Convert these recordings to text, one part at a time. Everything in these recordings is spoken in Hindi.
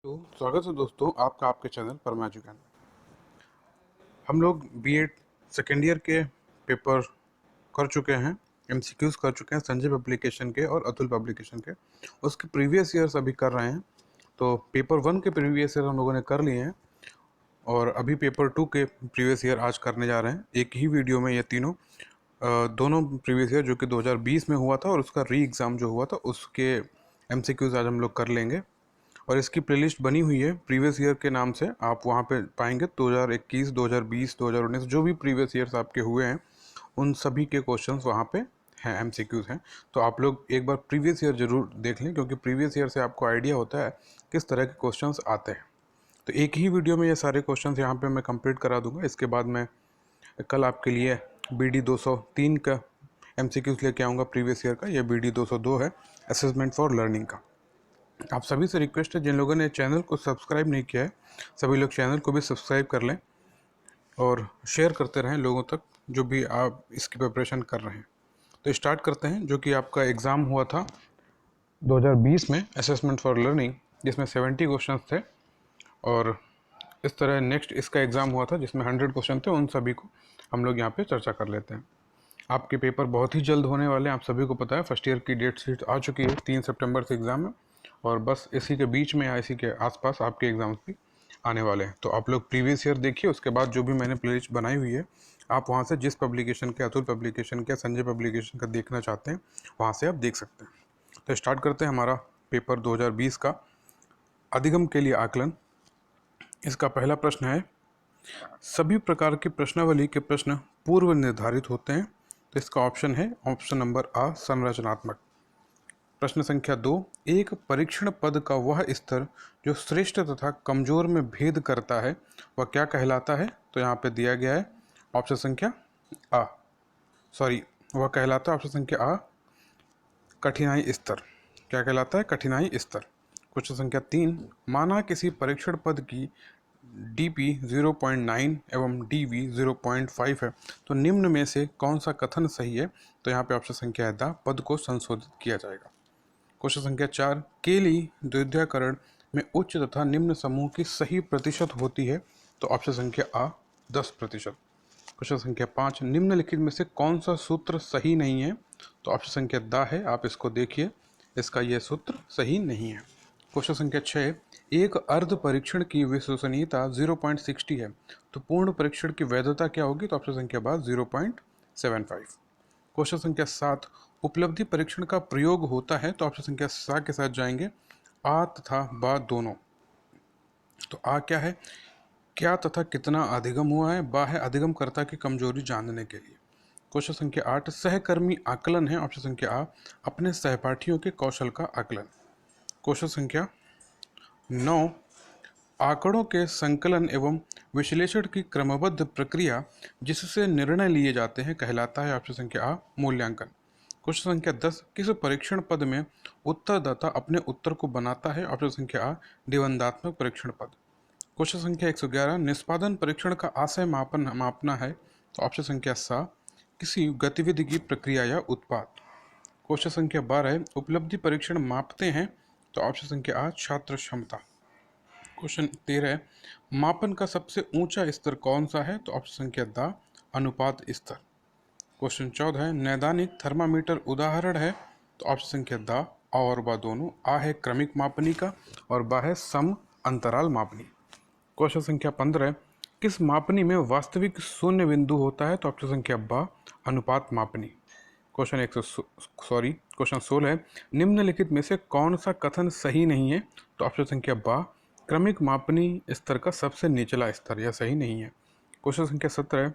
तो स्वागत है दोस्तों आपका आपके चैनल परमा एजुकेशन। हम लोग बीएड सेकेंड ईयर के पेपर कर चुके हैं, एमसीक्यूज कर चुके हैं संजय पब्लिकेशन के और अतुल पब्लिकेशन के। उसके प्रीवियस ईयर्स अभी कर रहे हैं। तो पेपर 1 के प्रीवियस ईयर हम लोगों ने कर लिए हैं और अभी पेपर 2 के प्रीवियस ईयर आज करने जा रहे हैं। एक ही वीडियो में ये तीनों दोनों प्रीवियस ईयर जो कि 2020 में हुआ था और उसका री एग्ज़ाम जो हुआ था उसके एमसीक्यूज आज हम लोग कर लेंगे। और इसकी प्लेलिस्ट बनी हुई है प्रीवियस ईयर के नाम से, आप वहाँ पे पाएंगे 2021, 2020, 2019 जो भी प्रीवियस ईयर्स आपके हुए हैं उन सभी के क्वेश्चंस वहाँ पे हैं, एमसीक्यूज हैं। तो आप लोग एक बार प्रीवियस ईयर ज़रूर देख लें क्योंकि प्रीवियस ईयर से आपको आइडिया होता है किस तरह के क्वेश्चंस आते हैं। तो एक ही वीडियो में ये सारे क्वेश्चंस यहाँ पे मैं कंप्लीट करा दूंगा। इसके बाद मैं कल आपके लिए BD 203 का एमसीक्यूज लेके आऊँगा प्रीवियस ईयर का। ये BD 202 है, असेसमेंट फॉर लर्निंग का। आप सभी से रिक्वेस्ट है, जिन लोगों ने चैनल को सब्सक्राइब नहीं किया है सभी लोग चैनल को भी सब्सक्राइब कर लें और शेयर करते रहें लोगों तक जो भी आप इसकी प्रिपरेशन कर रहे हैं। तो स्टार्ट करते हैं। जो कि आपका एग्ज़ाम हुआ था 2020 में असेसमेंट फॉर लर्निंग, जिसमें 70 क्वेश्चंस थे। और इस तरह नेक्स्ट इसका एग्ज़ाम हुआ था जिसमें 100 क्वेश्चन थे। उन सभी को हम लोग यहाँ पे चर्चा कर लेते हैं। आपके पेपर बहुत ही जल्द होने वाले हैं, आप सभी को पता है। फर्स्ट ईयर की डेट शीट आ चुकी है, 3 सितंबर से एग्ज़ाम है और बस इसी के बीच में या इसी के आसपास आपके एग्ज़ाम्स भी आने वाले हैं। तो आप लोग प्रीवियस ईयर देखिए, उसके बाद जो भी मैंने प्लेलिस्ट बनाई हुई है आप वहाँ से जिस पब्लिकेशन के, अतुल पब्लिकेशन के, संजय पब्लिकेशन का देखना चाहते हैं वहाँ से आप देख सकते हैं। तो स्टार्ट करते हैं हमारा पेपर 2020 का अधिगम के लिए आकलन। इसका पहला प्रश्न है, सभी प्रकार की प्रश्नावली के प्रश्न पूर्व निर्धारित होते हैं। तो इसका ऑप्शन है ऑप्शन नंबर आ, संरचनात्मक। प्रश्न संख्या 2, एक परीक्षण पद का वह स्तर जो श्रेष्ठ तथा कमजोर में भेद करता है वह क्या कहलाता है। तो यहाँ पे दिया गया है ऑप्शन संख्या आ, वह कहलाता है ऑप्शन संख्या आ, कठिनाई स्तर। क्या कहलाता है? कठिनाई स्तर। क्वेश्चन संख्या 3, माना किसी परीक्षण पद की DP 0.9 एवं DV 0.5 है तो निम्न में से कौन सा कथन सही है। तो यहाँ पे ऑप्शन संख्या द, पद को संशोधित किया जाएगा। क्वेश्चन संख्या 4, केली द्वितीयकरण में उच्च तथा निम्न समूह की सही प्रतिशत होती है। तो ऑप्शन संख्या आ, 10%। क्वेश्चन संख्या 5, निम्नलिखित में से कौन सा सूत्र सही नहीं है। तो ऑप्शन संख्या द है, आप इसको देखिए, इसका यह सूत्र सही नहीं है। क्वेश्चन संख्या 6, एक अर्ध परीक्षण की विश्वसनीयता 0.60 है तो पूर्ण परीक्षण की वैधता क्या होगी। तो ऑप्शन संख्या बा 0.75। क्वेश्चन संख्या 7, उपलब्धि परीक्षण का प्रयोग होता है। तो ऑप्शन संख्या सा के साथ जाएंगे, आ तथा बा दोनों। तो आ क्या है? क्या तथा कितना अधिगम हुआ है। बा है अधिगमकर्ता की कमजोरी जानने के लिए। क्वेश्चन संख्या 8, सहकर्मी आकलन है। ऑप्शन संख्या आ, अपने सहपाठियों के कौशल का आकलन। क्वेश्चन संख्या 9, आंकड़ों के संकलन एवं विश्लेषण की क्रमबद्ध प्रक्रिया जिससे निर्णय लिए जाते हैं कहलाता है। ऑप्शन संख्या आ, मूल्यांकन। क्वेश्चन संख्या 10, किस परीक्षण पद में उत्तरदाता अपने उत्तर को बनाता है। ऑप्शन संख्या आ, निबंधात्मक परीक्षण पद। क्वेश्चन संख्या 111, निष्पादन परीक्षण का आशय मापना है। तो ऑप्शन संख्या सा, किसी गतिविधि की प्रक्रिया या उत्पाद। क्वेश्चन संख्या 12, उपलब्धि परीक्षण मापते हैं। तो ऑप्शन संख्या आ, छात्र क्षमता। क्वेश्चन 13, मापन का सबसे ऊंचा स्तर कौन सा है। तो ऑप्शन संख्या द, अनुपात स्तर। क्वेश्चन 14, नैदानिक थर्मामीटर उदाहरण है। तो ऑप्शन संख्या द और बा दोनों। आ है क्रमिक मापनी का और बा है सम अंतराल मापनी। क्वेश्चन संख्या 15, किस मापनी में वास्तविक शून्य बिंदु होता है। तो ऑप्शन संख्या बा, अनुपात मापनी। क्वेश्चन 16, निम्नलिखित में से कौन सा कथन सही नहीं है। तो ऑप्शन संख्या बा, क्रमिक मापनी स्तर का सबसे निचला स्तर, यह सही नहीं है। क्वेश्चन संख्या 17,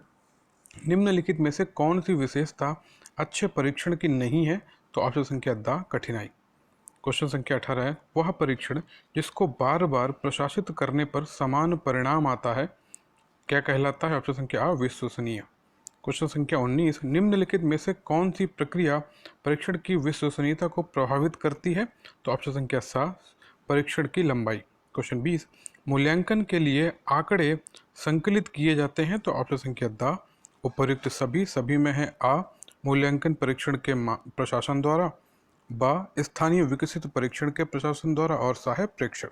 निम्नलिखित में से कौन सी विशेषता अच्छे परीक्षण की नहीं है। तो ऑप्शन संख्या द, कठिनाई। क्वेश्चन संख्या 18 है, वह परीक्षण जिसको बार बार प्रशासित करने पर समान परिणाम आता है क्या कहलाता है। ऑप्शन संख्या आ, विश्वसनीय। क्वेश्चन संख्या 19, निम्नलिखित में से कौन सी प्रक्रिया परीक्षण की विश्वसनीयता को प्रभावित करती है। तो ऑप्शन संख्या सा, परीक्षण की लंबाई। क्वेश्चन 20, मूल्यांकन के लिए आंकड़े संकलित किए जाते हैं। तो ऑप्शन संख्या द, उपर्युक्त सभी में है आ, मूल्यांकन परीक्षण के प्रशासन द्वारा, बा, स्थानीय विकसित परीक्षण के प्रशासन द्वारा और सा है प्रेक्षण।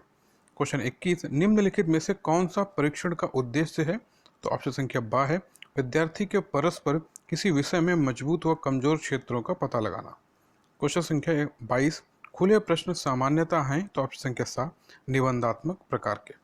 क्वेश्चन 21, निम्नलिखित में से कौन सा परीक्षण का उद्देश्य है? तो ऑप्शन संख्या बा है विद्यार्थी के परस्पर किसी विषय में मजबूत व कमजोर क्षेत्रों का पता लगाना। क्वेश्चन संख्या 22, खुले प्रश्न सामान्यता हैं? तो ऑप्शन संख्या सा निबंधात्मक प्रकार के।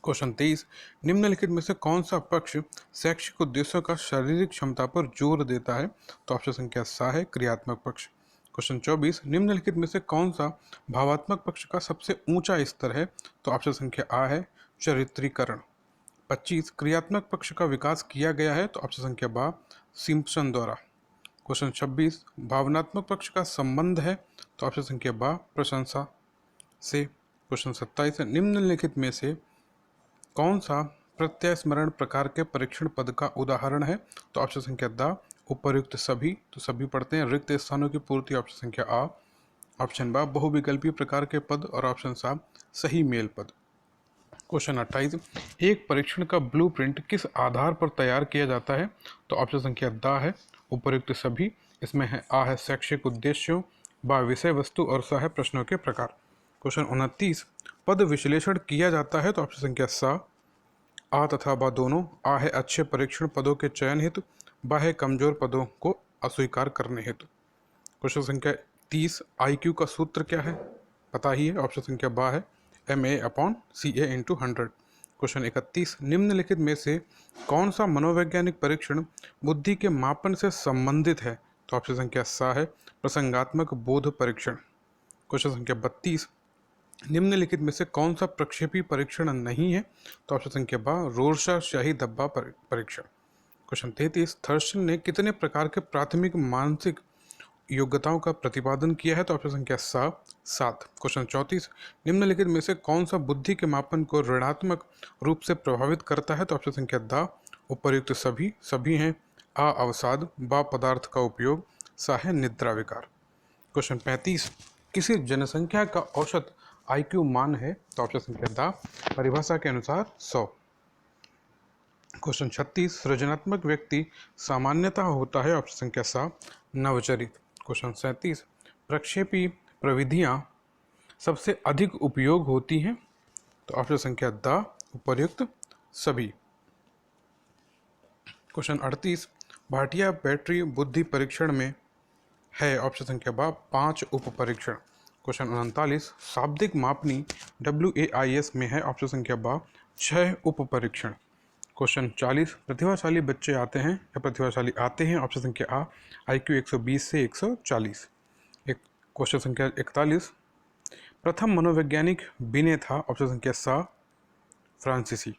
क्वेश्चन 23, निम्नलिखित में से कौन सा पक्ष शैक्षिक उद्देश्यों का शारीरिक क्षमता पर जोर देता है? तो ऑप्शन संख्या सा है क्रियात्मक पक्ष। क्वेश्चन 24, निम्नलिखित में से कौन सा भावात्मक पक्ष का सबसे ऊंचा स्तर है? तो ऑप्शन संख्या आ है चरित्रीकरण। 25, क्रियात्मक पक्ष का विकास किया गया है? तो ऑप्शन संख्या बा सिम्पसन द्वारा। क्वेश्चन 26, भावनात्मक पक्ष का संबंध है? तो ऑप्शन संख्या बा प्रशंसा से। क्वेश्चन 27, निम्नलिखित में से कौन सा प्रत्यय स्मरण प्रकार के परीक्षण पद का उदाहरण है? तो ऑप्शन संख्या द उपर्युक्त सभी, तो सभी पढ़ते हैं। रिक्त स्थानों की पूर्ति, ऑप्शन संख्या आ। ऑप्शन बा बहुविकल्पी प्रकार के पद, और ऑप्शन सा सही मेल पद। क्वेश्चन 28, एक परीक्षण का ब्लूप्रिंट किस आधार पर तैयार किया जाता है? तो ऑप्शन संख्या द है उपर्युक्त सभी, इसमें है आ है शैक्षिक उद्देश्यों, बा विषय वस्तु और सा है प्रश्नों के प्रकार। क्वेश्चन 29, पद विश्लेषण किया जाता है? तो ऑप्शन संख्या सा आ तथा बा दोनों। आ है अच्छे परीक्षण पदों के चयन हेतु, बा है कमजोर पदों को अस्वीकार करने हेतु। क्वेश्चन संख्या 30, IQ का सूत्र क्या है? पता ही है, ऑप्शन संख्या बा है MA/CA/100। क्वेश्चन 31, निम्नलिखित में से कौन सा मनोवैज्ञानिक परीक्षण बुद्धि के मापन से संबंधित है? तो ऑप्शन संख्या सा है प्रसंगात्मक बोध परीक्षण। क्वेश्चन संख्या 32, निम्नलिखित में से कौन सा प्रक्षेपी परीक्षण नहीं है? तो ऑप्शन संख्या बा रोरशा शाही धब्बा परीक्षण। क्वेश्चन 33, थर्स्टन ने कितने प्रकार के प्राथमिक मानसिक योग्यताओं का प्रतिपादन किया है? तो ऑप्शन संख्या सा 7। क्वेश्चन 34, निम्नलिखित में से कौन सा बुद्धि के मापन को ऋणात्मक रूप से प्रभावित करता है? तो ऑप्शन संख्या द उपर्युक्त सभी, सभी हैं। आ अवसाद, बा पदार्थ का उपयोग, सा है निद्रा विकार। क्वेश्चन 35, किसी जनसंख्या का औसत IQ मान है? तो ऑप्शन संख्या द परिभाषा के अनुसार 100। क्वेश्चन 36, सृजनात्मक व्यक्ति सामान्यतः होता है? ऑप्शन संख्या सा नवचरित। क्वेश्चन 37, प्रक्षेपी प्रविधियां सबसे अधिक उपयोग होती हैं? तो ऑप्शन संख्या द उपर्युक्त सभी। क्वेश्चन 38, भाटिया बैटरी बुद्धि परीक्षण में है? ऑप्शन संख्या बा 5 उप परीक्षण। क्वेश्चन 39, शाब्दिक मापनी WAIS में है? ऑप्शन संख्या बा 6 उप परीक्षण। क्वेश्चन 40, प्रतिभाशाली बच्चे आते हैं या प्रतिभाशाली आते हैं? ऑप्शन संख्या आ IQ 120 से 140। क्वेश्चन संख्या 41, प्रथम मनोवैज्ञानिक बिने था? ऑप्शन संख्या सा फ्रांसीसी।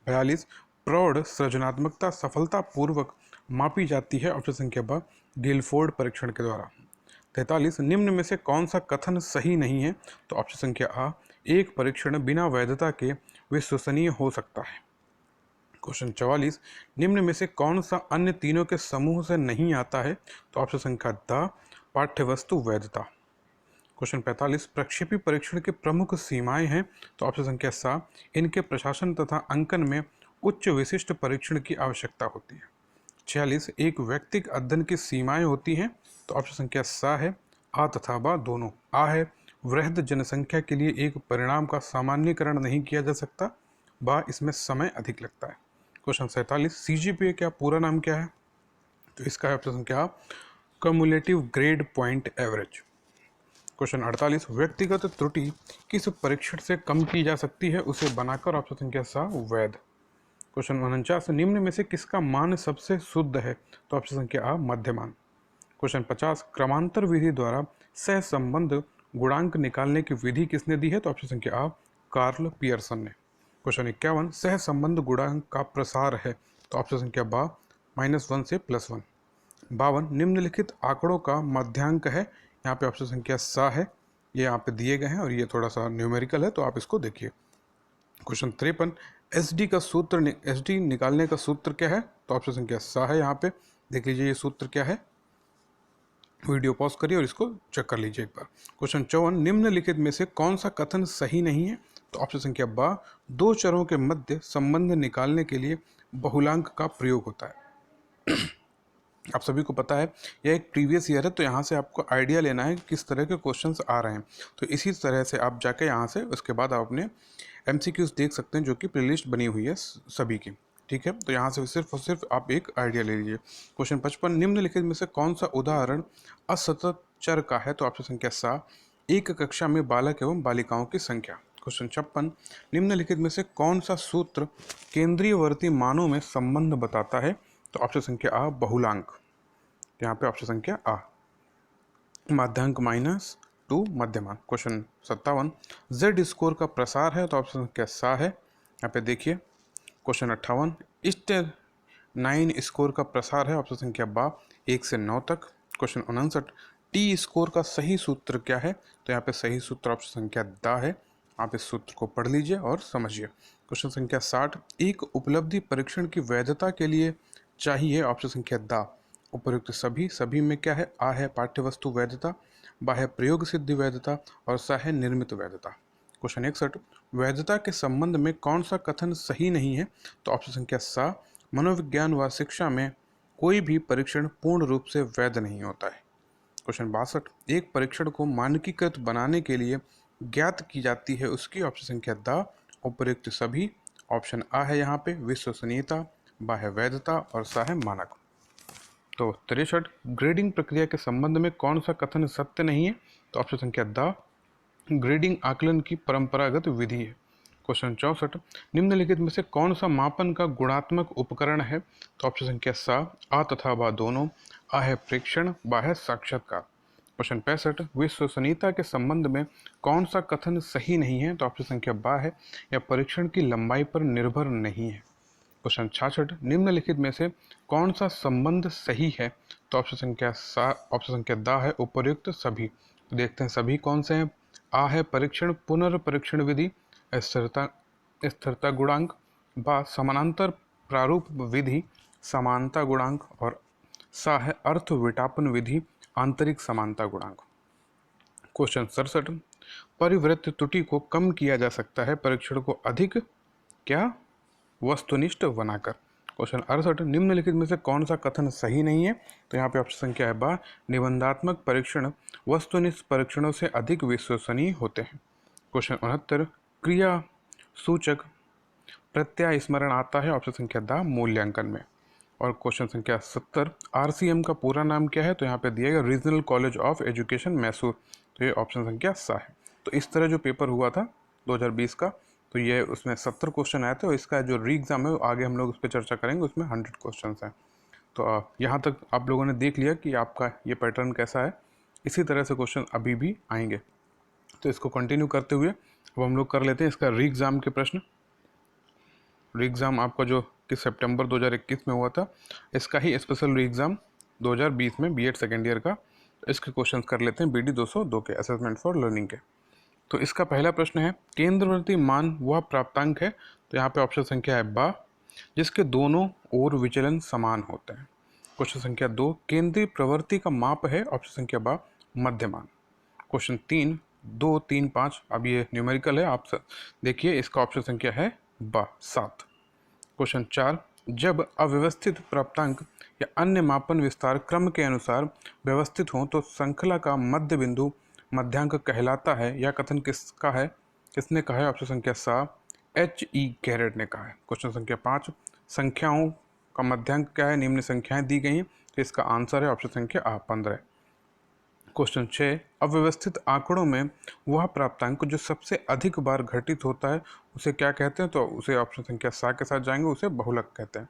42, प्रौढ़ सृजनात्मकता सफलतापूर्वक मापी जाती है? ऑप्शन संख्या बा गिलफोर्ड परीक्षण के द्वारा। 43, निम्न में से कौन सा कथन सही नहीं है? तो ऑप्शन संख्या आ एक परीक्षण बिना वैधता के विश्वसनीय हो सकता है। क्वेश्चन 44, निम्न में से कौन सा अन्य तीनों के समूह से नहीं आता है? तो ऑप्शन संख्या द पाठ्यवस्तु वैधता। क्वेश्चन 45, प्रक्षेपी परीक्षण की प्रमुख सीमाएं हैं? तो ऑप्शन संख्या सा इनके प्रशासन तथा अंकन में उच्च विशिष्ट परीक्षण की आवश्यकता होती है। 46, एक व्यक्तिक अध्ययन की सीमाएं होती हैं? तो ऑप्शन संख्या सा है आ तथा बा दोनों। आ है वृहद जनसंख्या के लिए एक परिणाम का सामान्यीकरण नहीं किया जा सकता, बा इसमें समय अधिक लगता है। क्वेश्चन 47, CGPA का पूरा नाम क्या है? तो इसका है ऑप्शन संख्या cumulative grade point average. Question 48, व्यक्तिगत त्रुटि किस परीक्षण से कम की जा सकती है? उसे बनाकर, ऑप्शन संख्या सा वैध। क्वेश्चन 49, निम्न में से किसका मान सबसे शुद्ध है? तो ऑप्शन संख्या आ मध्यमान। क्वेश्चन 50, क्रमांतर विधि द्वारा सहसंबंध गुणांक निकालने की विधि किसने दी है? तो ऑप्शन संख्या आ कार्ल पियर्सन ने। क्वेश्चन 51, सहसंबंध गुणांक का प्रसार है? तो ऑप्शन संख्या बा -1 से +1। 52, निम्नलिखित आंकड़ों का मध्यांक है? यहाँ पे ऑप्शन संख्या सा है, ये यहाँ पे दिए गए हैं और ये थोड़ा सा न्यूमेरिकल है, तो आप इसको देखिए। क्वेश्चन 53, SD निकालने का सूत्र क्या है? तो ऑप्शन संख्या सा है, यहाँ पे देख लीजिए ये सूत्र क्या है। वीडियो पॉज करिए और इसको चेक कर लीजिए एक बार। क्वेश्चन 54, निम्नलिखित में से कौन सा कथन सही नहीं है? तो ऑप्शन संख्या बा दो चरों के मध्य संबंध निकालने के लिए बहुलांक का प्रयोग होता है। आप सभी को पता है यह एक प्रीवियस ईयर है, तो यहाँ से आपको आइडिया लेना है किस तरह के क्वेश्चंस आ रहे हैं। तो इसी तरह से आप जाके यहाँ से उसके बाद आप अपने एमसीक्यूज देख सकते हैं जो कि प्लेलिस्ट बनी हुई है सभी की। ठीक है, तो यहाँ से सिर्फ और सिर्फ आप एक आइडिया ले लीजिए। क्वेश्चन 55, निम्नलिखित में से कौन सा उदाहरण असतत चर का है? तो ऑप्शन संख्या सा, एक कक्षा में बालक एवं बालिकाओं की संख्या। क्वेश्चन 56, निम्नलिखित में से कौन सा सूत्र केंद्रीयवर्ती मानों में संबंध बताता है? तो ऑप्शन संख्या आ, बहुलांक। यहाँ पे ऑप्शन संख्या आ, माध्यांक -2 मध्यमान। क्वेश्चन 57, जेड स्कोर का प्रसार है? तो ऑप्शन संख्या सा है। यहाँ पे देखिए। क्वेश्चन 58, ईस्ट 9 स्कोर का प्रसार है? ऑप्शन संख्या बा, 1 से 9 तक। क्वेश्चन 59, टी स्कोर का सही सूत्र क्या है? तो यहाँ पे सही सूत्र ऑप्शन संख्या दा है। आप इस सूत्र को पढ़ लीजिए और समझिए। क्वेश्चन संख्या 60, एक उपलब्धि परीक्षण की वैधता के लिए चाहिए? ऑप्शन संख्या दा, उपयुक्त सभी। सभी में क्या है? आ है पाठ्य वस्तु वैधता, बा है प्रयोग सिद्धि वैधता और सा है निर्मित वैधता। क्वेश्चन 61, वैधता के संबंध में कौन सा कथन सही नहीं है? तो ऑप्शन संख्या सा, मनोविज्ञान व शिक्षा में कोई भी परीक्षण पूर्ण रूप से वैध नहीं होता है। क्वेश्चन 62, एक परीक्षण को मानकीकृत बनाने के लिए ज्ञात की जाती है उसकी? ऑप्शन संख्या दा, उपयुक्त सभी। ऑप्शन आ है यहाँ पे विश्वसनीयता, बा है वैधता और सा है मानक। तो 63, ग्रेडिंग प्रक्रिया के संबंध में कौन सा कथन सत्य नहीं है? तो ऑप्शन संख्या द, ग्रेडिंग आकलन की परंपरागत विधि है। क्वेश्चन 64, निम्नलिखित में से कौन सा मापन का गुणात्मक उपकरण है? तो ऑप्शन संख्या सा, आ तथा बा दोनों। आ है प्रेक्षण, बा है साक्षात्कार। क्वेश्चन 65, विश्वसनीयता के संबंध में कौन सा कथन सही नहीं है? तो ऑप्शन संख्या बा है, या परीक्षण की लंबाई पर निर्भर नहीं है। क्वेश्चन 66, निम्नलिखित में से कौन सा संबंध सही है? तो ऑप्शन संख्या दा है, उपयुक्त सभी। तो देखते हैं सभी कौन से हैं। आ है परीक्षण पुनर्परीक्षण विधि, स्थिरता स्थिरता गुणांक, बा समानांतर प्रारूप विधि, समानता गुणांक और सा है अर्थ विटापन विधि, आंतरिक समानता गुणांक। क्वेश्चन 67, परिवृत्त त्रुटि को कम किया जा सकता है परीक्षण को अधिक क्या वस्तुनिष्ठ बनाकर। क्वेश्चन 68, निम्नलिखित में से कौन सा कथन सही नहीं है? तो यहाँ पे ऑप्शन संख्या है बा, निबंधात्मक परीक्षण वस्तुनिष्ठ परीक्षणों से अधिक विश्वसनीय होते हैं। क्वेश्चन 69, क्रिया सूचक प्रत्यय स्मरण आता है? ऑप्शन संख्या दा, मूल्यांकन में। और क्वेश्चन संख्या 70, आरसीएम का पूरा नाम क्या है? तो यहाँ पे दिया गया regional college of education Mysore. तो ये ऑप्शन संख्या सा है। तो इस तरह जो पेपर हुआ था 2020 का, तो ये उसमें 70 क्वेश्चन आए थे और इसका जो री एग्ज़ाम है आगे हम लोग उस पर चर्चा करेंगे, उसमें 100 क्वेश्चन हैं। तो यहाँ तक आप लोगों ने देख लिया कि आपका ये पैटर्न कैसा है। इसी तरह से क्वेश्चन अभी भी आएंगे, तो इसको कंटिन्यू करते हुए अब हम लोग कर लेते हैं इसका री एग्ज़ाम के प्रश्न। री एग्ज़ाम आपका जो कि सितंबर 2021 में हुआ था, इसका ही स्पेशल री एग्ज़ाम 2020 में बीएड सेकेंड ईयर का। इसके क्वेश्चन कर लेते हैं BD 202 के, असेसमेंट फॉर लर्निंग के। तो इसका पहला प्रश्न है, केंद्रवर्ती मान वह प्राप्तांक है? तो यहाँ पे ऑप्शन संख्या है बा, जिसके दोनों ओर विचलन समान होते हैं। क्वेश्चन संख्या 2, केंद्रीय प्रवृत्ति का माप है? ऑप्शन संख्या बा, मध्यमान। क्वेश्चन 3, 2, 3, 5, अब ये न्यूमेरिकल है, आप देखिए, इसका ऑप्शन संख्या है बा, 7। क्वेश्चन 4, जब अव्यवस्थित प्राप्तांक या अन्य मापन विस्तार क्रम के अनुसार व्यवस्थित हों तो श्रृंखला का मध्य बिंदु मध्यांक कहलाता है। यह कथन किसका है? किसने कहा है? ऑप्शन संख्या सा, H.E. गैरेट ने कहा है। क्वेश्चन संख्या 5, संख्याओं का मध्यांक क्या है? निम्न संख्याएं दी गई हैं, तो इसका आंसर है ऑप्शन संख्या आ, 15। क्वेश्चन 6, अव्यवस्थित आंकड़ों में वह प्राप्तांक जो सबसे अधिक बार घटित होता है उसे क्या कहते हैं? तो उसे ऑप्शन संख्या सा के साथ जाएंगे, उसे बहुलक कहते हैं।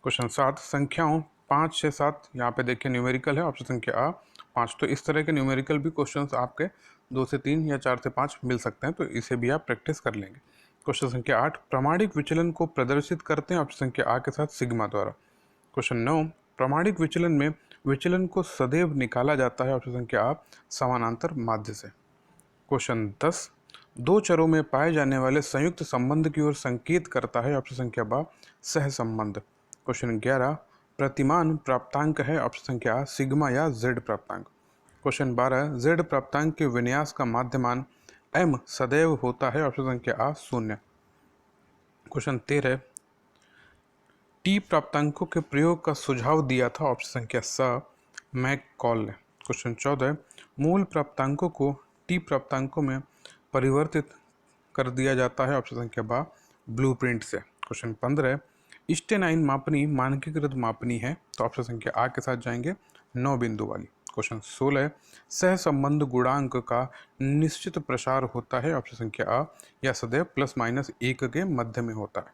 क्वेश्चन 7, संख्याओं 5 से 7, यहाँ पे देखिए न्यूमेरिकल है, ऑप्शन संख्या आ, 5। तो इस तरह के न्यूमेरिकल भी क्वेश्चंस आपके 2 से 3 या 4 से 5 मिल सकते हैं, तो इसे भी आप प्रैक्टिस कर लेंगे। क्वेश्चन संख्या 8, प्रामाणिक विचलन को प्रदर्शित करते हैं? ऑप्शन संख्या आ के साथ सिग्मा द्वारा। क्वेश्चन 9, प्रामाणिक विचलन में विचलन को सदैव निकाला जाता है? ऑप्शन संख्या आ, समानांतर माध्य से। क्वेश्चन 10, दो चरों में पाए जाने वाले संयुक्त संबंध की ओर संकेत करता है? ऑप्शन संख्या बा, सह संबंध। क्वेश्चन 11, प्रतिमान प्राप्तांक है? ऑप्शन संख्या आ, सिग्मा या जेड प्राप्तांक। क्वेश्चन 12, जेड प्राप्तांक के विन्यास का माध्यमान m सदैव होता है? ऑप्शन संख्या आ, 0। क्वेश्चन 13, टी प्राप्तांकों के प्रयोग का सुझाव दिया था? ऑप्शन संख्या स मैककॉल ने। क्वेश्चन 14, मूल प्राप्तांकों को टी प्राप्तांकों में परिवर्तित कर दिया जाता है? ऑप्शन संख्या ब ब्लूप्रिंट से। क्वेश्चन 15, स्टेनाइन मापनी मानकीकृत मापनी है? तो ऑप्शन संख्या आ के साथ जाएंगे 9 बिंदु वाली। क्वेश्चन 16, सहसंबंध गुणांक का निश्चित प्रसार होता है? ऑप्शन संख्या आ, या सदैव ±1 के मध्य में होता है।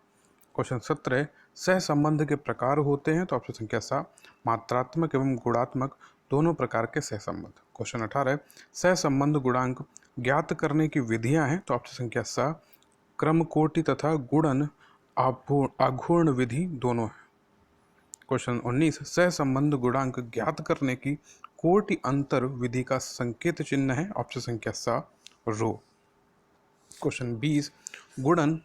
क्वेश्चन 17, सहसंबंध के प्रकार होते हैं? तो ऑप्शन संख्या सा, मात्रात्मक एवं गुणात्मक दोनों प्रकार के सहसंबंध। क्वेश्चन 18, सहसंबंध गुणांक ज्ञात करने की विधियां हैं? तो ऑप्शन संख्या सा, क्रम कोटि तथा गुणन आघूर्ण विधि दोनों है। क्वेश्चन 19, सहसंबंध गुणांक ज्ञात करने की कोटि अंतर विधि का संकेत चिन्ह है? ऑप्शन संख्या सा, रो। क्वेश्चन 20, गुणन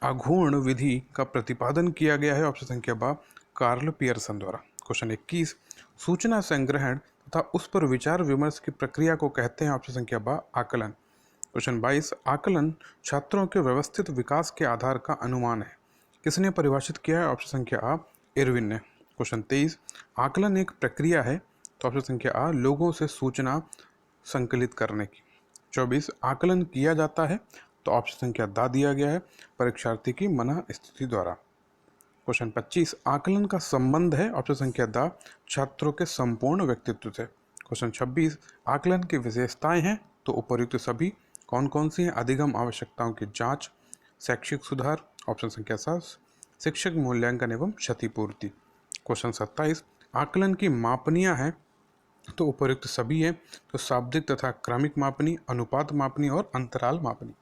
आघूर्ण विधि का प्रतिपादन किया गया है? ऑप्शन संख्या बा, कार्ल पियर्सन द्वारा। क्वेश्चन 21, सूचना संग्रहण तथा उस पर विचार विमर्श की प्रक्रिया को कहते हैं? ऑप्शन संख्या बा, आकलन। क्वेश्चन 22, आकलन छात्रों के व्यवस्थित विकास के आधार का अनुमान है, किसने परिभाषित किया है? ऑप्शन संख्या आ, इरविन ने। क्वेश्चन 23, आकलन एक प्रक्रिया है? तो ऑप्शन संख्या आ, लोगों से सूचना संकलित करने की। 24, आकलन किया जाता है? तो ऑप्शन संख्या दा दिया गया है, परीक्षार्थी की मन स्थिति द्वारा। क्वेश्चन 25, आकलन का संबंध है? ऑप्शन संख्या दा, छात्रों के संपूर्ण व्यक्तित्व से। क्वेश्चन 26, आकलन की विशेषताएं हैं? तो उपर्युक्त सभी कौन कौन सी हैं? अधिगम आवश्यकताओं की जांच, शैक्षिक सुधार। ऑप्शन संख्या 7, शिक्षक मूल्यांकन एवं क्षतिपूर्ति। क्वेश्चन 27, आकलन की मापनियां हैं? तो उपर्युक्त सभी है, तो शाब्दिक तथा क्रमिक मापनी, अनुपात मापनी और अंतराल मापनी।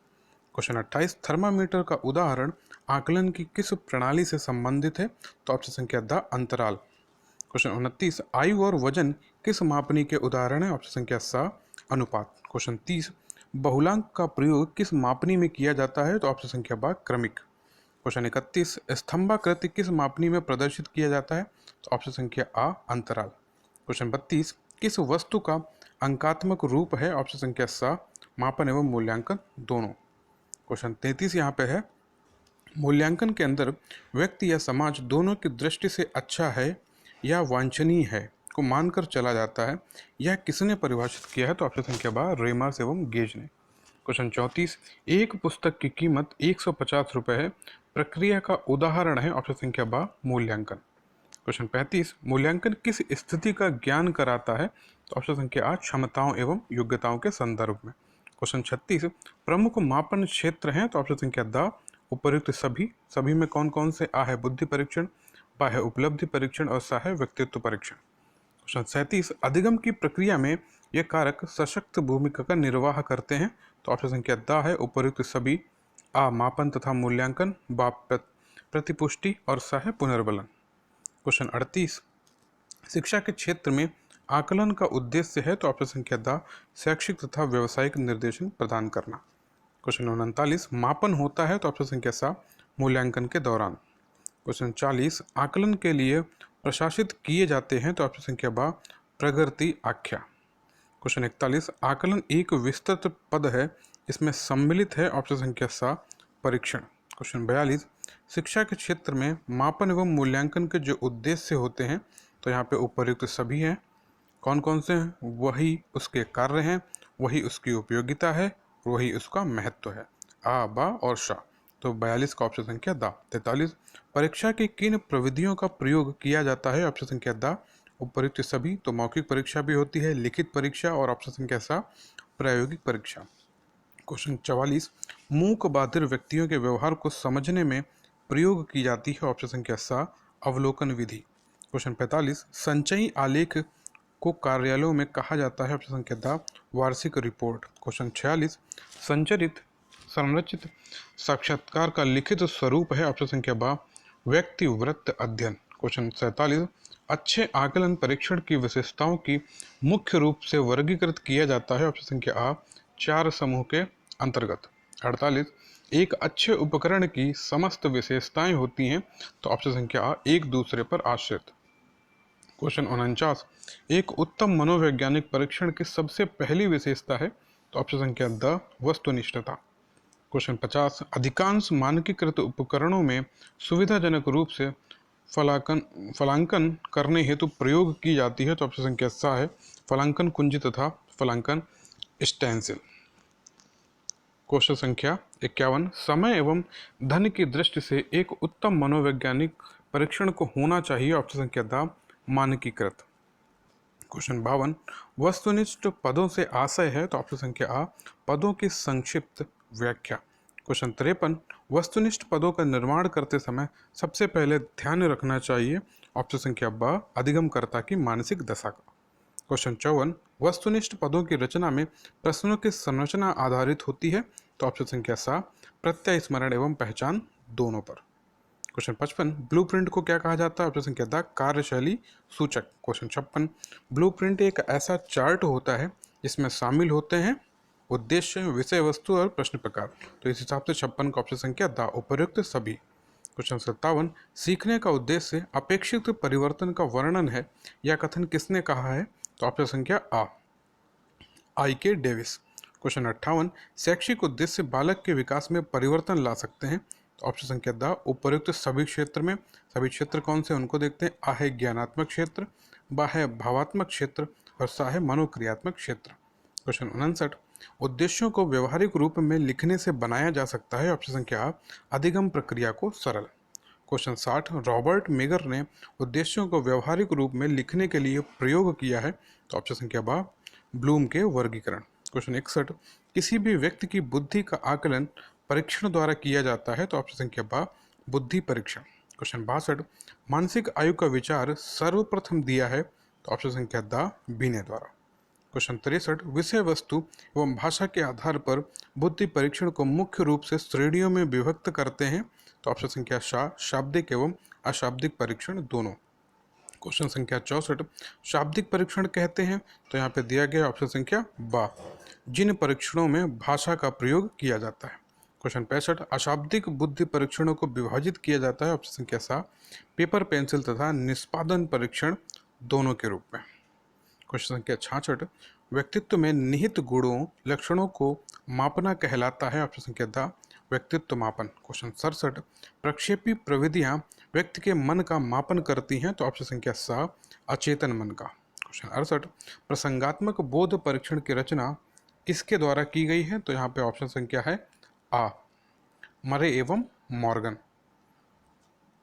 क्वेश्चन 28, थर्मामीटर का उदाहरण आकलन की किस प्रणाली से संबंधित है? तो ऑप्शन संख्या द, अंतराल। क्वेश्चन 29, आयु और वजन किस मापनी के उदाहरण है? ऑप्शन संख्या स, अनुपात। क्वेश्चन 30, बहुलांक का प्रयोग किस मापनी में किया जाता है? तो ऑप्शन संख्या ब, क्रमिक। क्वेश्चन 31, स्तंभाकृति किस मापनी में प्रदर्शित किया जाता है? तो ऑप्शन संख्या आ, अंतराल। क्वेश्चन 32, किस वस्तु का अंकात्मक रूप है? ऑप्शन संख्या स, मापन एवं मूल्यांकन दोनों। क्वेश्चन 33 यहाँ पे है, मूल्यांकन के अंदर व्यक्ति या समाज दोनों की दृष्टि से अच्छा है या वांछनीय है को मानकर चला जाता है, यह किसने परिभाषित किया है? तो ऑप्शन संख्या बा, रेमर्स एवं गेज ने। क्वेश्चन 34, एक पुस्तक की कीमत 150 रुपये है, प्रक्रिया का उदाहरण है? ऑप्शन संख्या बा, मूल्यांकन। क्वेश्चन 35, मूल्यांकन किस स्थिति का ज्ञान कराता है? तो ऑप्शन संख्या आ, क्षमताओं एवं योग्यताओं के संदर्भ में। क्वेश्चन 36, प्रमुख मापन क्षेत्र हैं? तो ऑप्शन संख्या द, उपर्युक्त सभी में कौन कौन से? आ है बुद्धि परीक्षण, बा है उपलब्धि परीक्षण और सा है व्यक्तित्व परीक्षण। क्वेश्चन 37, अधिगम की प्रक्रिया में ये कारक सशक्त भूमिका का निर्वाह करते हैं? तो ऑप्शन संख्या द है, उपर्युक्त सभी, आ मापन तथा मूल्यांकन, बा प्रतिपुष्टि और सा है पुनर्बलन। क्वेश्चन 38, शिक्षा के क्षेत्र में आकलन का उद्देश्य है? तो ऑप्शन संख्या द, शैक्षिक तथा व्यावसायिक निर्देशन प्रदान करना। क्वेश्चन 39, मापन होता है? तो ऑप्शन संख्या सा, मूल्यांकन के दौरान। क्वेश्चन 40, आकलन के लिए प्रशासित किए जाते हैं? तो ऑप्शन संख्या बा, प्रगति आख्या। क्वेश्चन 41, आकलन एक विस्तृत पद है, इसमें सम्मिलित है? ऑप्शन संख्या सा, परीक्षण। क्वेश्चन 42, शिक्षा के क्षेत्र में मापन एवं मूल्यांकन के जो उद्देश्य होते हैं? तो यहाँ पे उपर्युक्त सभी हैं, कौन कौन से हैं? वही उसके कार्य हैं, वही उसकी उपयोगिता है, वही उसका महत्व है। आ, बा और शा। तो 42 का ऑप्शन संख्या दा। 43, परीक्षा की किन प्रविधियों का प्रयोग किया जाता है? ऑप्शन संख्या दा, उपर्युक्त सभी, तो मौखिक परीक्षा भी होती है, लिखित परीक्षा और ऑप्शन संख्या सा, प्रायोगिक परीक्षा। क्वेश्चन 44, मूक बधिर व्यक्तियों के व्यवहार को समझने में प्रयोग की जाती है? ऑप्शन संख्या सा, अवलोकन विधि। क्वेश्चन 45, संचयी आलेख को कार्यालयों में कहा जाता है? ऑप्शन संख्या द, वार्षिक रिपोर्ट। क्वेश्चन 46, संरचित साक्षात्कार का लिखित स्वरूप है? ऑप्शन संख्या बा, व्यक्तिवृत्त अध्ययन। क्वेश्चन 47, अच्छे आकलन परीक्षण की विशेषताओं की मुख्य रूप से वर्गीकृत किया जाता है? ऑप्शन संख्या आ, 4 समूह के अंतर्गत। 48, एक अच्छे उपकरण की समस्त विशेषताएं होती हैं? तो ऑप्शन संख्या आ, एक दूसरे पर आश्रित। क्वेश्चन 49, एक उत्तम मनोवैज्ञानिक परीक्षण की सबसे पहली विशेषता है? तो ऑप्शन संख्या द, वस्तुनिष्ठता। क्वेश्चन 50, अधिकांश मानकीकृत उपकरणों में सुविधाजनक रूप से फलांकन करने हेतु प्रयोग की जाती है, तो ऑप्शन संख्या सा है फलांकन कुंजी तथा फलांकन स्टेंसिल। क्वेश्चन संख्या 51, समय एवं धन की दृष्टि से एक उत्तम मनोवैज्ञानिक परीक्षण को होना चाहिए, ऑप्शन संख्या द मानकीकृत। क्वेश्चन 52, वस्तुनिष्ठ पदों से आशय है, तो ऑप्शन संख्या आ पदों की संक्षिप्त व्याख्या। क्वेश्चन 53, वस्तुनिष्ठ पदों का निर्माण करते समय सबसे पहले ध्यान रखना चाहिए, ऑप्शन संख्या ब अधिगमकर्ता की मानसिक दशा का। क्वेश्चन 54, वस्तुनिष्ठ पदों की रचना में प्रश्नों की संरचना आधारित होती है, तो ऑप्शन संख्या सा प्रत्यय स्मरण एवं पहचान दोनों पर। क्वेश्चन 55, ब्लूप्रिंट को क्या कहा जाता है, ऑप्शन संख्या द कार्यशैली सूचक। क्वेश्चन 56, ब्लूप्रिंट एक ऐसा चार्ट होता है जिसमें शामिल होते हैं उद्देश्य, विषय वस्तु और प्रश्न प्रकार। तो इस हिसाब से 56 का ऑप्शन संख्या द उपर्युक्त सभी। क्वेश्चन 57, सीखने का उद्देश्य अपेक्षित परिवर्तन का वर्णन है, यह कथन किसने कहा है, तो ऑप्शन संख्या आ आई के डेविस। क्वेश्चन 58, शैक्षिक उद्देश्य बालक के विकास में परिवर्तन ला सकते हैं, तो ऑप्शन संख्या द उपर्युक्त सभी क्षेत्र में। सभी क्षेत्र कौन से उनको देखते हैं, आ है ज्ञानात्मक क्षेत्र, बा है भावात्मक क्षेत्र और सा है मनोक्रियात्मक क्षेत्र। क्वेश्चन 59, उद्देश्यों को व्यवहारिक रूप में लिखने से बनाया जा सकता है, ऑप्शन संख्या आ अधिगम प्रक्रिया को सरल। क्वेश्चन 60, रॉबर्ट मेगर ने उद्देश्यों को व्यवहारिक रूप में लिखने के लिए प्रयोग किया है, तो ऑप्शन संख्या बा ब्लूम के वर्गीकरण। क्वेश्चन 61, किसी भी व्यक्ति की बुद्धि का आकलन परीक्षण द्वारा किया जाता है, तो ऑप्शन संख्या बा बुद्धि परीक्षण। क्वेश्चन 62, मानसिक आयु का विचार सर्वप्रथम दिया है, तो ऑप्शन संख्या द बीने द्वारा। क्वेश्चन 63, विषय वस्तु एवं भाषा के आधार पर बुद्धि परीक्षण को मुख्य रूप से श्रेणियों में विभक्त करते हैं, तो ऑप्शन संख्या शाब्दिक एवं अशाब्दिक परीक्षण दोनों। क्वेश्चन संख्या 64, शाब्दिक परीक्षण कहते हैं, तो यहाँ पे दिया गया ऑप्शन संख्या बा जिन परीक्षणों में भाषा का प्रयोग किया जाता है। क्वेश्चन 65, अशाब्दिक बुद्धि परीक्षणों को विभाजित किया जाता है, ऑप्शन संख्या सा पेपर पेंसिल तथा निष्पादन परीक्षण दोनों के रूप में। क्वेश्चन संख्या 66, व्यक्तित्व में निहित गुणों लक्षणों को मापना कहलाता है, ऑप्शन संख्या द व्यक्तित्व मापन। क्वेश्चन 67, प्रक्षेपी प्रविधियां व्यक्ति के मन का मापन करती हैं, तो ऑप्शन संख्या सा अचेतन मन का। क्वेश्चन 68, प्रसंगात्मक बोध परीक्षण की रचना किसके द्वारा की गई है, तो यहाँ पे ऑप्शन संख्या है आ मरे एवं मॉर्गन।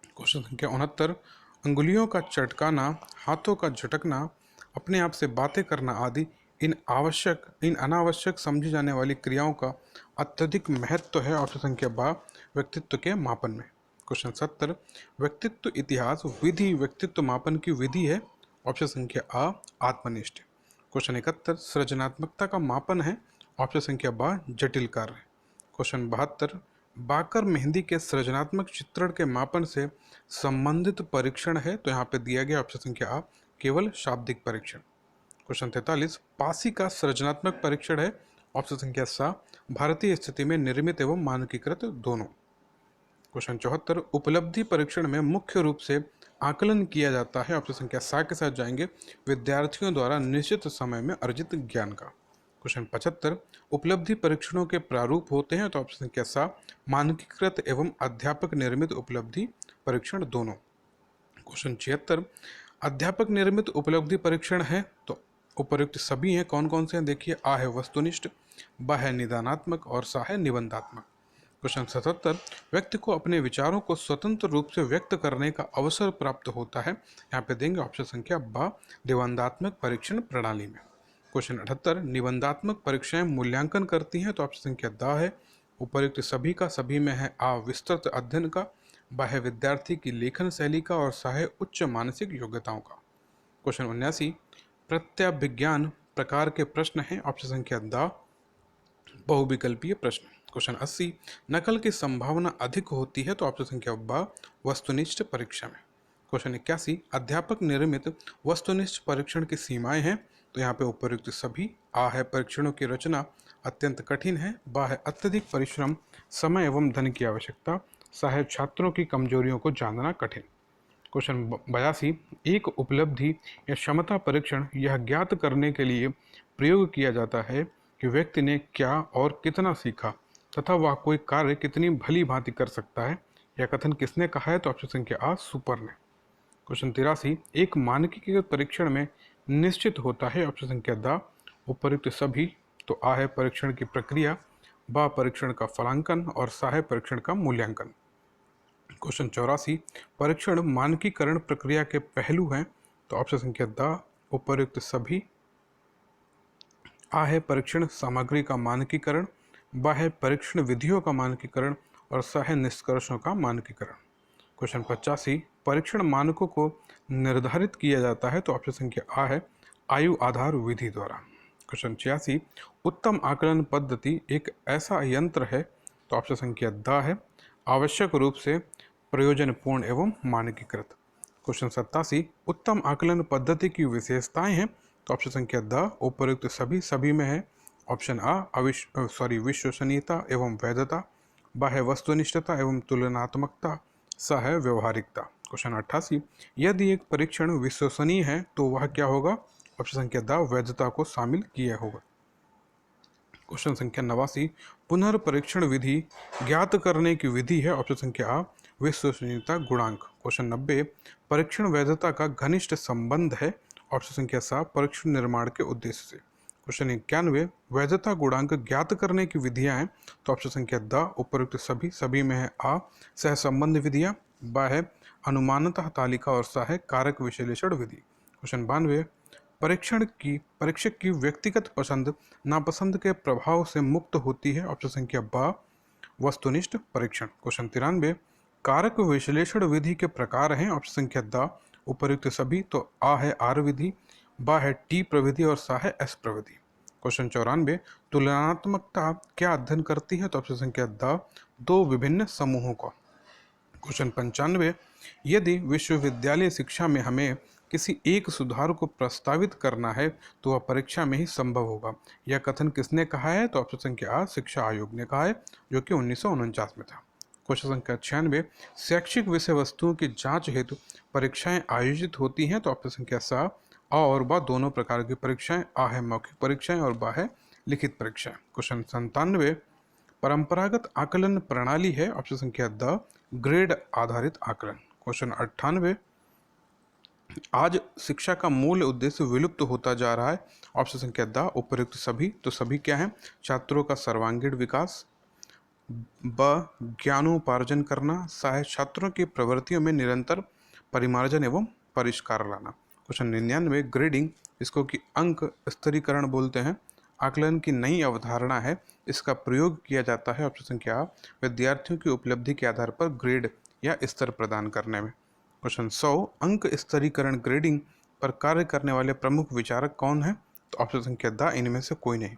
क्वेश्चन संख्या 69, अंगुलियों का चटकाना, हाथों का झटकना, अपने आप से बातें करना आदि इन अनावश्यक समझी जाने वाली क्रियाओं का अत्यधिक महत्व है, ऑप्शन संख्या बा व्यक्तित्व के मापन में। क्वेश्चन 70, व्यक्तित्व इतिहास विधि व्यक्तित्व मापन की विधि है, ऑप्शन संख्या आ आत्मनिष्ठ। क्वेश्चन 71, सृजनात्मकता का मापन है, ऑप्शन संख्या बा जटिल कार्य। क्वेश्चन 72, बाकर मेहंदी के सृजनात्मक चित्रण के मापन से संबंधित परीक्षण है, तो यहाँ पे दिया गया ऑप्शन संख्या आ केवल शाब्दिक परीक्षण। क्वेश्चन 43, पासी का सृजनात्मक परीक्षण है, ऑप्शन संख्या सा भारतीय स्थिति में निर्मित एवं मानकीकृत दोनों। क्वेश्चन 74, उपलब्धि परीक्षण में मुख्य रूप से आकलन किया जाता है, ऑप्शन संख्या सा के साथ जाएंगे विद्यार्थियों द्वारा निश्चित समय में अर्जित ज्ञान का। क्वेश्चन 75, उपलब्धि परीक्षणों के प्रारूप होते हैं, तो ऑप्शन संख्या सा मानकीकृत एवं अध्यापक निर्मित उपलब्धि परीक्षण दोनों। क्वेश्चन 76, अध्यापक निर्मित उपलब्धि परीक्षण है, तो उपर्युक्त सभी हैं, कौन कौन से हैं देखिए, आ है वस्तुनिष्ठ, ब है निदानात्मक और सा है निबंधात्मक। क्वेश्चन 77, व्यक्ति को अपने विचारों को स्वतंत्र रूप से व्यक्त करने का अवसर प्राप्त होता है, यहाँ पे देंगे ऑप्शन संख्या ब निबंधात्मक परीक्षण प्रणाली में। क्वेश्चन 78, निबंधात्मक परीक्षाएं मूल्यांकन करती हैं, तो ऑप्शन संख्या द है उपर्युक्त सभी का, सभी में है आ विस्तृत अध्ययन का, ब है विद्यार्थी की लेखन शैली का और सा है उच्च मानसिक योग्यताओं का। क्वेश्चन 79, प्रत्याभिज्ञान प्रकार के प्रश्न हैं, ऑप्शन संख्या द बहुविकल्पीय प्रश्न। क्वेश्चन 80, नकल की संभावना अधिक होती है, तो ऑप्शन संख्या ब वस्तुनिष्ठ परीक्षा में। क्वेश्चन 81, अध्यापक निर्मित वस्तुनिष्ठ परीक्षण की सीमाएं हैं, तो यहाँ पे उपर्युक्त सभी, आ है परीक्षणों की रचना अत्यंत कठिन है, बा है अत्यधिक परिश्रम, समय एवं धन की आवश्यकता, सा है छात्रों की कमजोरियों को जानना कठिन। क्वेश्चन 82, एक उपलब्धि या क्षमता परीक्षण यह ज्ञात करने के लिए प्रयोग किया जाता है कि व्यक्ति ने क्या और कितना सीखा तथा वह कोई कार्य कितनी भली भांति कर सकता है, यह कथन किसने कहा है, तो ऑप्शन संख्या आ सुपर ने। क्वेश्चन 83, एक मानकीकृत परीक्षण में निश्चित होता है ऑप्शन संख्या द उपर्युक्त सभी। तो आ है परीक्षण की प्रक्रिया, बा परीक्षण का फलांकन और सा है परीक्षण का मूल्यांकन। क्वेश्चन 84, परीक्षण मानकीकरण प्रक्रिया के पहलू हैं। तो ऑप्शन संख्या द उपर्युक्त सभी। आ है परीक्षण सामग्री का मानकीकरण, बा है परीक्षण विधियों का मानकीकरण और सा है निष्कर्षों का मानकीकरण। क्वेश्चन 85, परीक्षण मानकों को निर्धारित किया जाता है। तो ऑप्शन संख्या आ है आयु आधार विधि द्वारा। क्वेश्चन 86, उत्तम आकलन पद्धति एक ऐसा यंत्र है। तो ऑप्शन संख्या द है आवश्यक रूप से प्रयोजनपूर्ण एवं मानकीकृत। क्वेश्चन 87, उत्तम आकलन पद्धति की विशेषताएं हैं। तो ऑप्शन संख्या द उपर्युक्त सभी में है। ऑप्शन आ विश्वसनीयता एवं वैधता, बा है वस्तुनिष्ठता एवं तुलनात्मकता, सा है व्यवहारिकता। क्वेश्चन 88, यदि एक परीक्षण विश्वसनीय है तो वह क्या होगा। ऑप्शन संख्या द वैधता को शामिल किया होगा। क्वेश्चन संख्या 89, पुनर्परीक्षण विधि ज्ञात करने की विधि है। ऑप्शन संख्या आ विश्वसनीयता गुणांक। क्वेश्चन 90, परीक्षण वैधता का घनिष्ठ संबंध है। ऑप्शन संख्या सा परीक्षण निर्माण के उद्देश्य से। क्वेश्चन 91, वैधता गुणांक ज्ञात करने की विधियां हैं। तो ऑप्शन संख्या द उपर्युक्त सभी में है आ सहसंबंध विधियां, बा है अनुमानतः तालिका और सा है कारक विश्लेषण विधि। क्वेश्चन 92, परीक्षक की व्यक्तिगत पसंद नापसंद के प्रभाव से मुक्त होती है। ऑप्शन संख्या बा वस्तुनिष्ठ परीक्षण। क्वेश्चन 93, कारक विश्लेषण विधि के प्रकार हैं। ऑप्शन संख्या द उपर्युक्त सभी। तो आ है आर विधि, बा है टी प्रविधि और सा है एस प्रविधि। क्वेश्चन 94, तुलनात्मकता क्या अध्ययन करती है। तो ऑप्शन संख्या द दो विभिन्न समूहों का। क्वेश्चन 95, यदि विश्वविद्यालय शिक्षा में हमें किसी एक सुधार को प्रस्तावित करना है तो वह परीक्षा में ही संभव होगा। यह कथन किसने कहा है। तो ऑप्शन संख्या आ शिक्षा आयोग ने कहा है, जो कि 1949 में था। क्वेश्चन संख्या 96, शैक्षिक विषय वस्तुओं की जांच हेतु परीक्षाएं आयोजित होती हैं। तो ऑप्शन संख्या सा आ और बा दोनों प्रकार की परीक्षाएं, आ है मौखिक परीक्षाएं और बा है लिखित परीक्षाएं। क्वेश्चन 97, परंपरागत आकलन प्रणाली है। ऑप्शन संख्या द ग्रेड आधारित आकलन। क्वेश्चन 98, आज शिक्षा का मूल उद्देश्य विलुप्त होता जा रहा है। ऑप्शन संख्या द उपर्युक्त सभी। तो सभी क्या है, छात्रों का सर्वांगीण विकास, ब ज्ञानोपार्जन करना, सा है छात्रों की प्रवृत्तियों में निरंतर परिमार्जन एवं परिष्कार लाना। क्वेश्चन 99, ग्रेडिंग, इसको कि अंक स्तरीकरण बोलते हैं, आकलन की नई अवधारणा है। इसका प्रयोग किया जाता है ऑप्शन संख्या विद्यार्थियों की उपलब्धि के आधार पर ग्रेड या स्तर प्रदान करने में। क्वेश्चन 100, अंक स्तरीकरण ग्रेडिंग पर कार्य करने वाले प्रमुख विचारक कौन है। तो ऑप्शन संख्या द इनमें से कोई नहीं।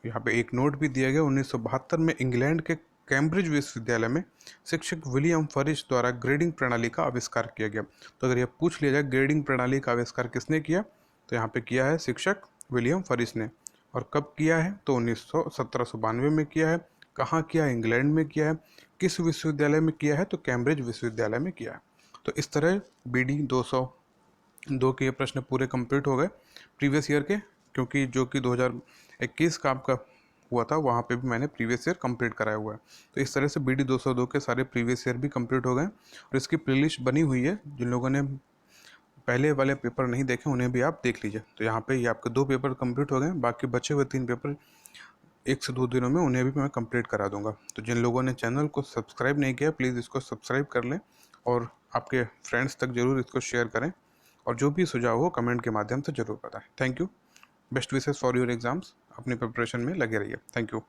यहाँ पे एक नोट भी दिया गया, 1972 में इंग्लैंड के कैम्ब्रिज विश्वविद्यालय में शिक्षक विलियम फरिश द्वारा ग्रेडिंग प्रणाली का आविष्कार किया गया। तो अगर यह पूछ लिया जाए ग्रेडिंग प्रणाली का आविष्कार किसने किया, तो यहाँ पे किया है शिक्षक विलियम फरिश ने। और कब किया है, तो 1792 में किया है। कहाँ किया है, इंग्लैंड में किया है। किस विश्वविद्यालय में किया है, तो कैम्ब्रिज विश्वविद्यालय में किया है। तो इस तरह BD 202 के ये प्रश्न पूरे कंप्लीट हो गए प्रीवियस ईयर के, क्योंकि जो कि 2021 का आपका हुआ था वहाँ पे भी मैंने प्रीवियस ईयर कंप्लीट कराया हुआ है। तो इस तरह से BD 202 के सारे प्रीवियस ईयर भी कंप्लीट हो गए और इसकी प्लेलिस्ट बनी हुई है। जिन लोगों ने पहले वाले पेपर नहीं देखे उन्हें भी आप देख लीजिए। तो यहाँ पे ये आपके 2 पेपर कंप्लीट हो गए, बाकी बचे हुए 3 पेपर 1 से 2 दिनों में उन्हें भी मैं कंप्लीट करा दूंगा। तो जिन लोगों ने चैनल को सब्सक्राइब नहीं किया प्लीज़ इसको सब्सक्राइब कर लें और आपके फ्रेंड्स तक जरूर इसको शेयर करें, और जो भी सुझाव हो कमेंट के माध्यम से जरूर बताएं। Thank you. Best wishes for your exams. अपनी प्रिपरेशन में लगे रहिए। Thank you.